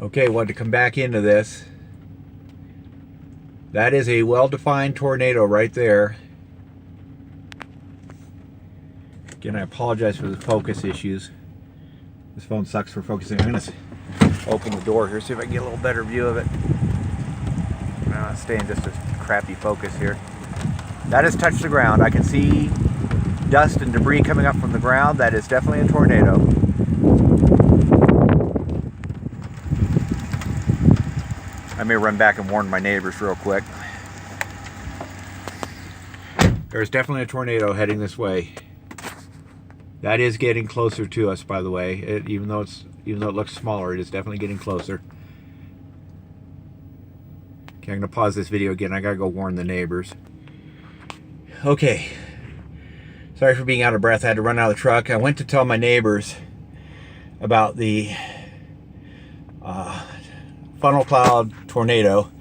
Okay, wanted to come back into this. That is a well-defined tornado right there. Again, I apologize for the focus issues. This phone sucks for focusing. I'm going to open the door here, see if I can get a little better view of it. No, it's staying just a crappy focus here. That has touched the ground. I can see dust and debris coming up from the ground. That is definitely a tornado. I may run back and warn my neighbors real quick. There's definitely a tornado heading this way. That is getting closer to us, by the way. Even though it looks smaller, it is definitely getting closer. Okay, I'm gonna pause this video again. I gotta go warn the neighbors. Okay. Sorry for being out of breath. I had to run out of the truck. I went to tell my neighbors about the funnel cloud tornado.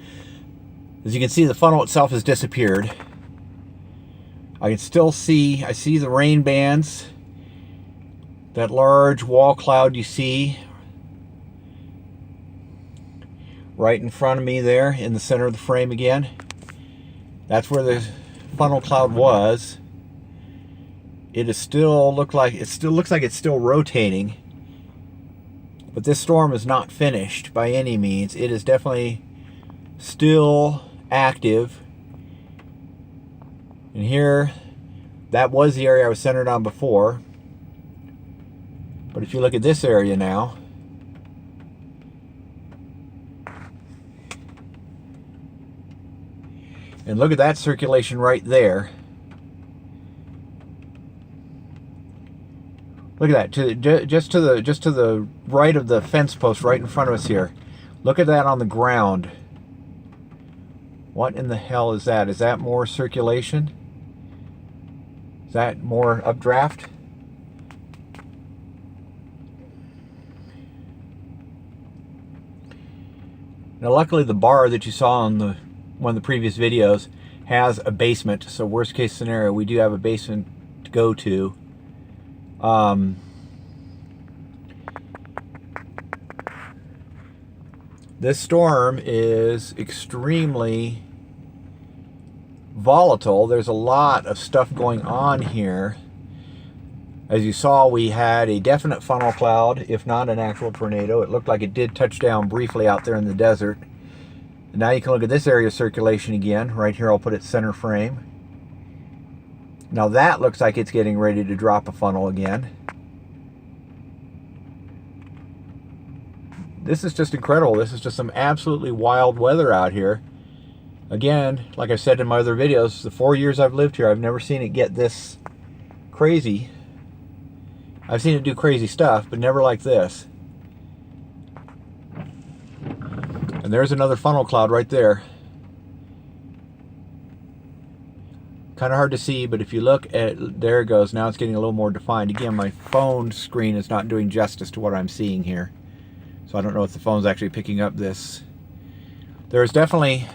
As you can see, the funnel itself has disappeared. I can still see, I see the rain bands. That large wall cloud you see right in front of me there in the center of the frame again. That's where the funnel cloud was. It still looks like it's still rotating. But this storm is not finished by any means. It is definitely still active. And here, that was the area I was centered on before. But if you look at this area now, and look at that circulation right there. Look at that, just to the right of the fence post right in front of us here. Look at that on the ground. What in the hell is that? Is that more circulation? Is that more updraft? Now luckily the bar that you saw on one of the previous videos has a basement, so worst case scenario we do have a basement to go to. This storm is extremely volatile. There's a lot of stuff going on here. As you saw, we had a definite funnel cloud, if not an actual tornado. It looked like it did touch down briefly out there in the desert. And now you can look at this area of circulation again. Right here, I'll put it center frame. Now that looks like it's getting ready to drop a funnel again. This is just incredible. This is just some absolutely wild weather out here. Again, like I said in my other videos, the 4 years I've lived here, I've never seen it get this crazy. I've seen it do crazy stuff, but never like this. And there's another funnel cloud right there. Kind of hard to see, but if you look at, there it goes. Now it's getting a little more defined. Again, my phone screen is not doing justice to what I'm seeing here. So I don't know if the phone's actually picking up this. There's definitely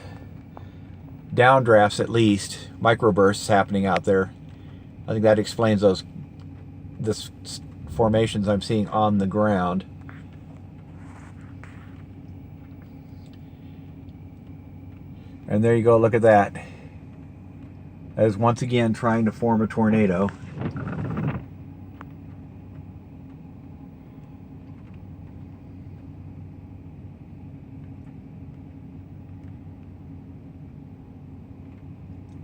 downdrafts, at least, microbursts happening out there. I think that explains this formations I'm seeing on the ground. And there you go, look at that. That is once again trying to form a tornado.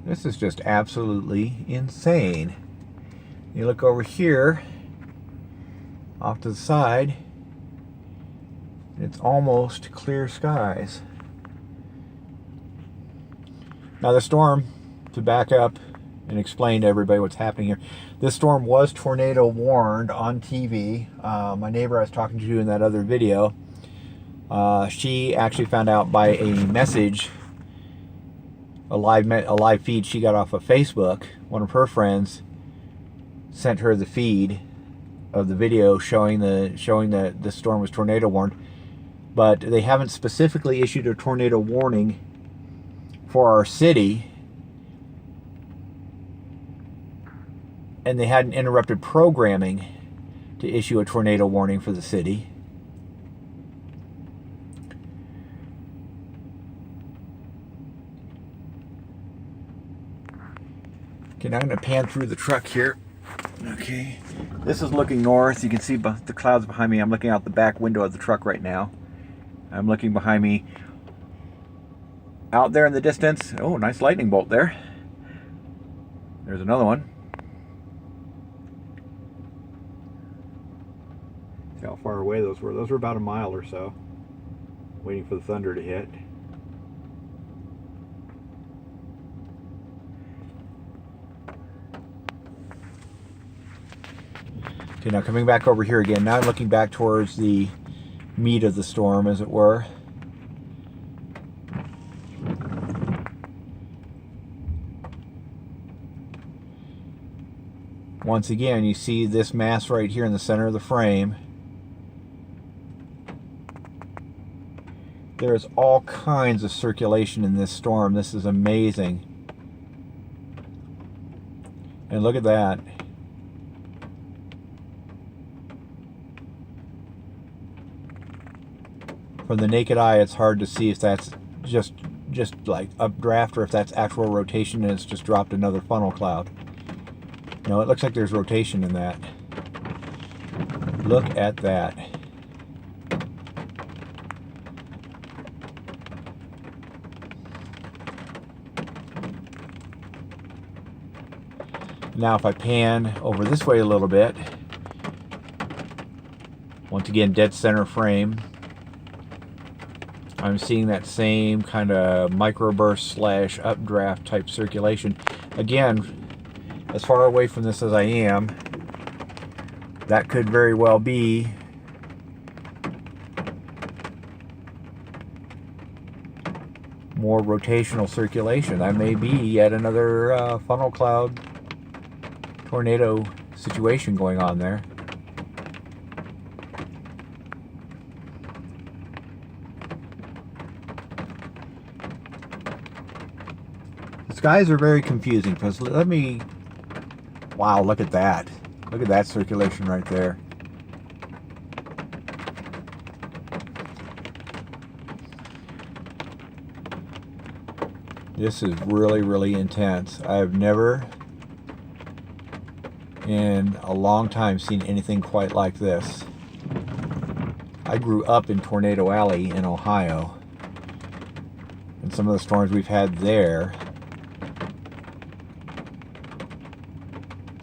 This is just absolutely insane. You look over here, off to the side, it's almost clear skies. Now the storm, to back up and explain to everybody what's happening here, this storm was tornado warned on TV. My neighbor I was talking to in that other video, she actually found out by a message, a live feed she got off of Facebook. One of her friends sent her the feed of the video showing that the storm was tornado warned, but they haven't specifically issued a tornado warning for our city, and they hadn't interrupted programming to issue a tornado warning for the city. Okay, now I'm going to pan through the truck here. Okay, this is looking north. You can see the clouds behind me. I'm looking out the back window of the truck right now. I'm looking behind me. Out there in the distance, oh, nice lightning bolt there. There's another one. See how far away those were. Those were about a mile or so, waiting for the thunder to hit. Okay, now coming back over here again. Now I'm looking back towards the meat of the storm, as it were. Once again, you see this mass right here in the center of the frame. There's all kinds of circulation in this storm. This is amazing. And look at that. From the naked eye, it's hard to see if that's just like updraft or if that's actual rotation and it's just dropped another funnel cloud. No, it looks like there's rotation in that. Look at that. Now if I pan over this way a little bit, once again dead center frame, I'm seeing that same kind of microburst / updraft type circulation. Again, as far away from this as I am, that could very well be more rotational circulation. That may be yet another funnel cloud tornado situation going on there. The skies are very confusing because wow, look at that. Look at that circulation right there. This is really, really intense. I've never in a long time seen anything quite like this. I grew up in Tornado Alley in Ohio, and some of the storms we've had there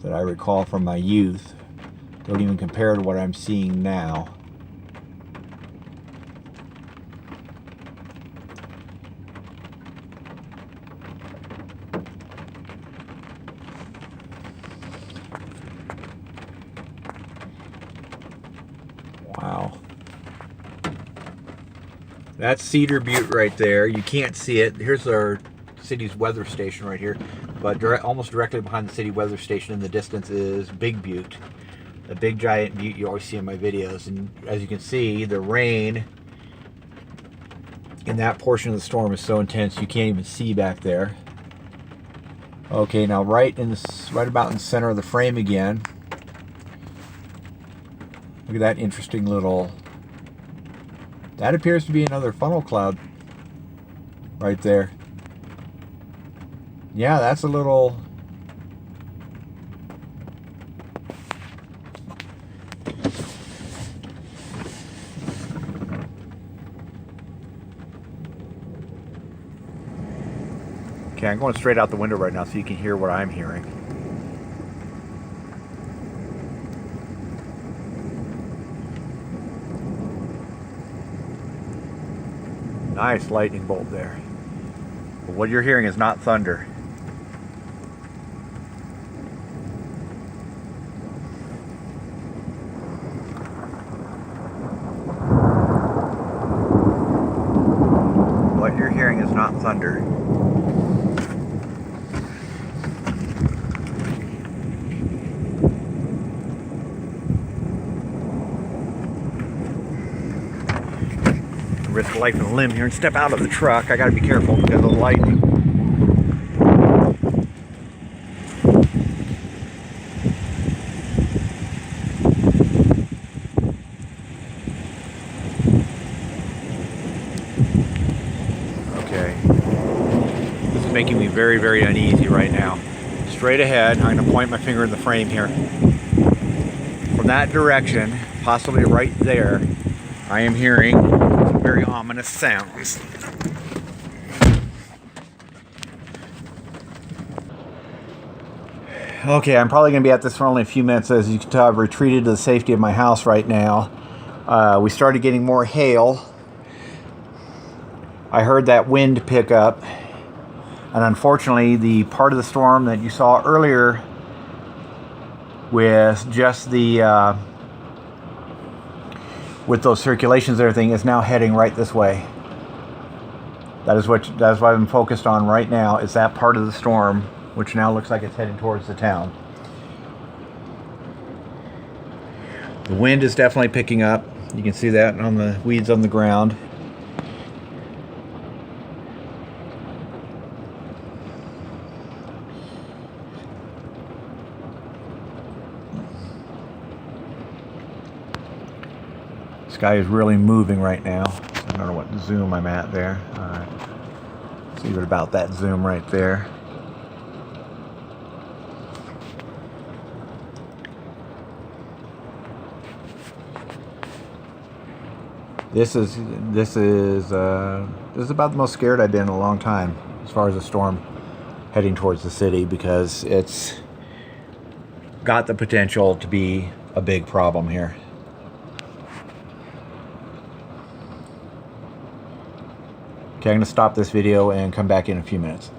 that I recall from my youth don't even compare to what I'm seeing now. Wow. That's Cedar Butte right there. You can't see it. Here's our city's weather station right here. But almost directly behind the city weather station in the distance is Big Butte. The big giant butte you always see in my videos. And as you can see, the rain in that portion of the storm is so intense you can't even see back there. Okay, now right about in the center of the frame again. Look at that interesting little... That appears to be another funnel cloud right there. Yeah, that's a little... Okay, I'm going straight out the window right now so you can hear what I'm hearing. Nice lightning bolt there. But what you're hearing is not thunder. What you're hearing is not thunder. Risk life and limb here and step out of the truck. I gotta be careful because of the lightning. Okay. This is making me very, very uneasy right now. straight ahead. I'm going to point my finger in the frame here. From that direction, possibly right there, I am hearing some very ominous sounds. Okay, I'm probably going to be at this for only a few minutes. As you can tell, I've retreated to the safety of my house right now. We started getting more hail. I heard that wind pick up. And unfortunately, the part of the storm that you saw earlier with just the with those circulations and everything is now heading right this way. That's what I've been focused on right now, is that part of the storm, which now looks like it's heading towards the town. The wind is definitely picking up. You can see that on the weeds on the ground. Sky is really moving right now. I don't know what zoom I'm at there. All right. See what about that zoom right there. This is about the most scared I've been in a long time as far as a storm heading towards the city, because it's got the potential to be a big problem here. Okay, I'm going to stop this video and come back in a few minutes.